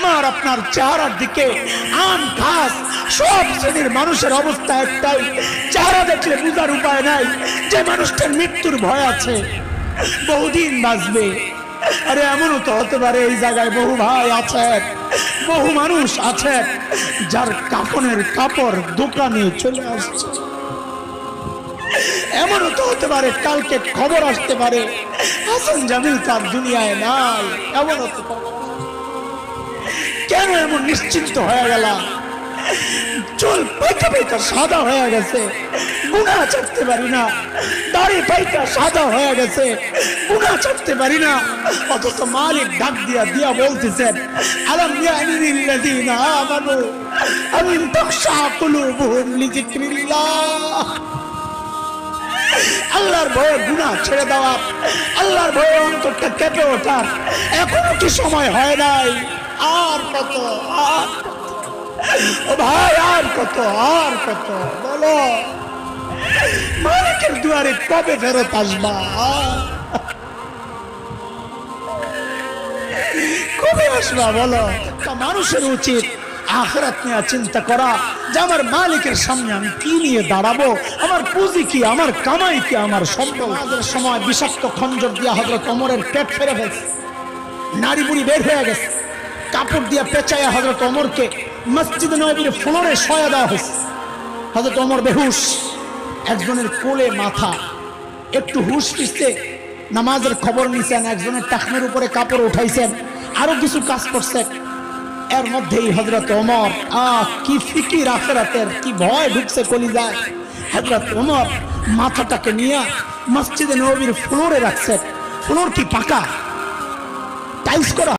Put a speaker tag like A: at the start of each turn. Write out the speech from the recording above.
A: আমার আপনার চেহারার দিকে আম ঘাস সব শ্রেণীর মানুষের অবস্থা একটাই, চেহারা দেখলে বুঝার উপায় নাই যে মানুষটার মৃত্যুর ভয় আছে, বহুদিন বাঁচবে। আরে এমনও তো হতে পারে এই জায়গায় বহু ভাই আছেন, বহু মানুষ আছেন যার কাফনের কাপড় দোকানে চলে আসছে। এমনও তো হতে পারে কালকে খবর আসতে পারে হাসান জামিল তার দুনিয়ায় নাই। এমনও তো কেন এমন নিশ্চিন্ত হয়ে গেল? চুল পাইকা পাইকা সাদা হয়ে গেছে, গুনাহ ছাড়তে পারি না। দাড়ি পাইকা সাদা হয়ে গেছে, গুনাহ ছাড়তে পারি না। অথচ মালিক ডাক দিয়া দিয়া বলতেছেন, আলাম ইয়ানি লিল্লাযিনা আমানু আন তাখশা কুলুবুহুম লিযিকরিল্লাহ। আল্লাহর ভয়ে গুনাহ ছেড়ে দেওয়া, আল্লাহর ভয়ে অন্তরটা কেঁপে ওঠার এখনো কি সময় হয় নাই? আর কত, আর ও ভাই, আর কত, আর কত? বলো, মালিকের দুয়ারে কবে ফেরত আসবা? কবে আসবা বলো? মানুষের উচিত আখিরাত নিয়ে চিন্তা করা যে আমার মালিকের সামনে আমি কি নিয়ে দাঁড়াবো, আমার পুঁজি কি, আমার কামাই কি, আমার সম্পদ। আমাদের সময় বিষাক্ত খঞ্জর দিয়া হযরত ওমরের পেট ফেরে ফেলছে, নাড়ি বুড়ি বের হয়ে গেছে, কাপড় দিয়া পেঁচাইয়া হযরত ওমরকে মসজিদে নববীর ফ্লোরে শোয়া দেওয়া হয়েছে। হযরত ওমর বেহুশ, একজনের কোলে মাথা, একটু হুশ ফিরছে, নামাজের খবর নিছেন, একজনের টাকনের উপরে কাপড় উঠাইছেন, আরো কিছু কাজ করছেন। এর মধ্যেই হযরত ওমর কি ফিকির আখিরাতের, কি ভয় ঢুকছে কলিজায়। হযরত ওমর মাথাটাকে নিয়ে মসজিদে নববীর ফ্লোরে রাখছেন। ফ্লোর কি পাকা, টাইলস করা?